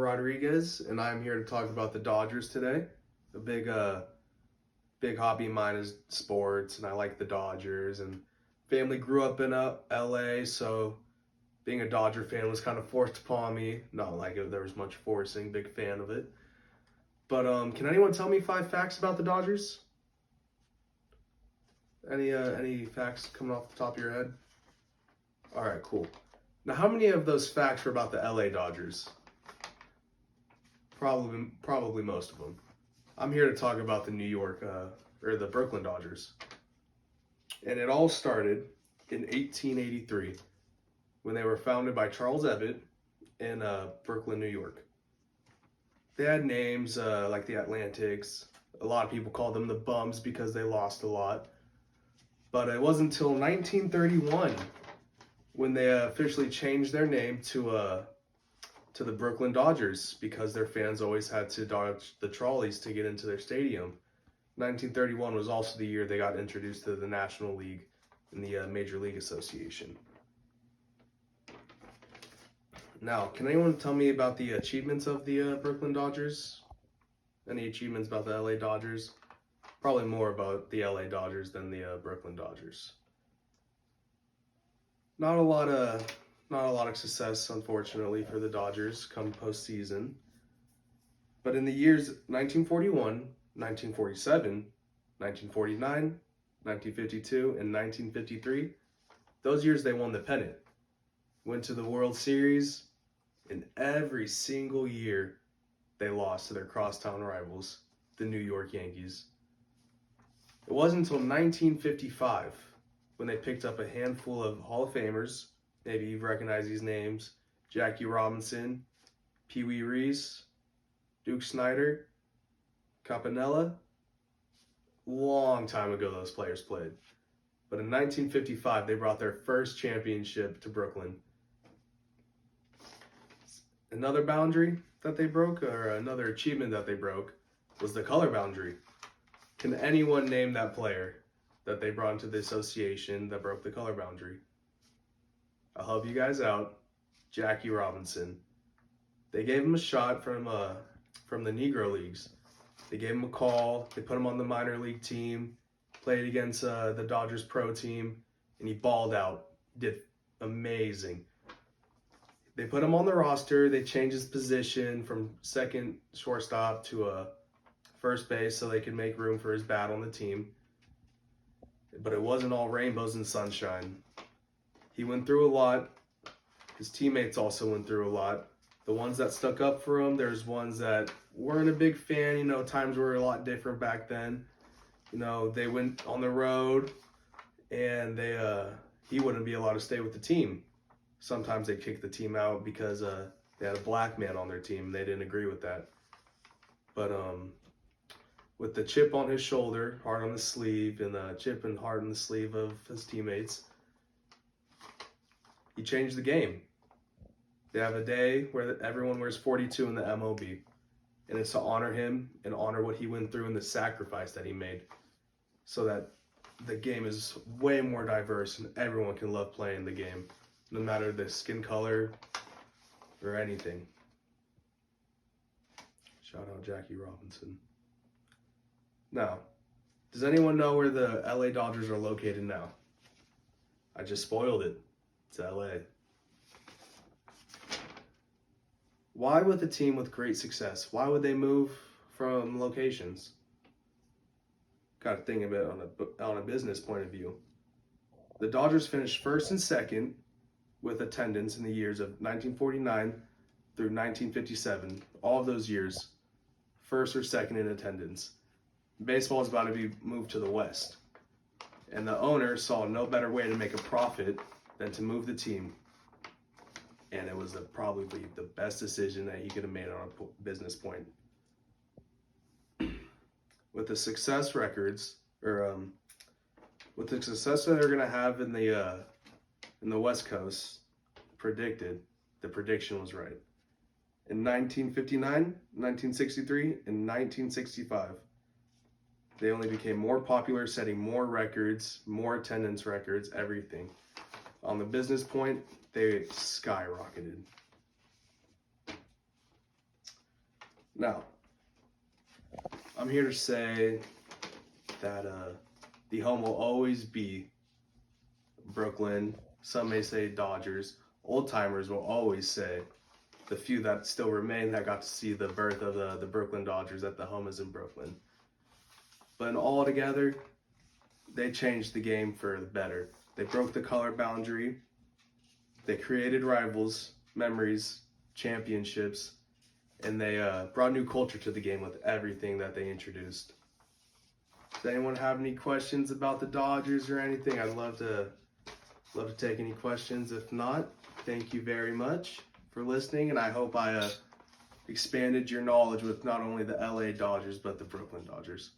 Rodriguez, and I'm here to talk about the Dodgers today. A big hobby of mine is sports, and I like the Dodgers. And family grew up in LA, so being a Dodger fan was kind of forced upon me. Not like there was much forcing. Big fan of it. But can anyone tell me 5 facts about the Dodgers? Any facts coming off the top of your head? All right, cool. Now, how many of those facts are about the LA Dodgers? Probably most of them. I'm here to talk about the the Brooklyn Dodgers. And it all started in 1883 when they were founded by Charles Ebbett in Brooklyn, New York. They had names like the Atlantics. A lot of people called them the Bums because they lost a lot. But it wasn't until 1931 when they officially changed their name to the Brooklyn Dodgers because their fans always had to dodge the trolleys to get into their stadium. 1931 was also the year they got introduced to the National League and the Major League Association. Now, can anyone tell me about the achievements of the Brooklyn Dodgers? Any achievements about the LA Dodgers? Probably more about the LA Dodgers than the Brooklyn Dodgers. Not a lot of success, unfortunately, for the Dodgers come postseason. But in the years 1941, 1947, 1949, 1952, and 1953, those years they won the pennant. Went to the World Series, and every single year they lost to their crosstown rivals, the New York Yankees. It wasn't until 1955 when they picked up a handful of Hall of Famers. Maybe you've recognized these names: Jackie Robinson, Pee Wee Reese, Duke Snider, Campanella. Long time ago those players played. But in 1955, they brought their first championship to Brooklyn. Another boundary that they broke, or another achievement that they broke, was the color boundary. Can anyone name that player that they brought into the association that broke the color boundary? I'll help you guys out. Jackie Robinson. They gave him a shot from the Negro Leagues. They gave him a call. They put him on the minor league team, played against the Dodgers pro team, and he balled out. Did amazing. They put him on the roster. They changed his position from second shortstop to first base so they could make room for his bat on the team. But it wasn't all rainbows and sunshine. He went through a lot. His teammates also went through a lot. The ones that stuck up for him, there's ones that weren't a big fan. Times were a lot different back then. They went on the road, and he wouldn't be allowed to stay with the team. Sometimes they kicked the team out because they had a black man on their team, and they didn't agree with that. But with the chip on his shoulder, heart on the sleeve, and the chip and heart on the sleeve of his teammates, he changed the game. They have a day where everyone wears 42 in the MLB, and it's to honor him and honor what he went through and the sacrifice that he made, so that the game is way more diverse and everyone can love playing the game, no matter the skin color or anything. Shout out Jackie Robinson. Now, does anyone know where the LA Dodgers are located now? I just spoiled it. It's LA. Why would a team with great success, why would they move from locations? Got to think of it on a business point of view. The Dodgers finished first and second with attendance in the years of 1949 through 1957. All of those years, first or second in attendance. Baseball is about to be moved to the West. And the owner saw no better way to make a profit than to move the team. And it was probably the best decision that he could have made on a business point. With the success records, with the success that they're going to have in the West Coast, the prediction was right. In 1959, 1963, and 1965, they only became more popular, setting more records, more attendance records, everything. On the business point, they skyrocketed. Now, I'm here to say that the home will always be Brooklyn. Some may say Dodgers. Old timers will always say, the few that still remain that got to see the birth of the Brooklyn Dodgers, that the home is in Brooklyn. But all together, they changed the game for the better. They broke the color boundary. They created rivals, memories, championships, and they brought new culture to the game with everything that they introduced. Does anyone have any questions about the Dodgers or anything? I'd love to take any questions. If not, thank you very much for listening, and I hope I expanded your knowledge with not only the LA Dodgers but the Brooklyn Dodgers.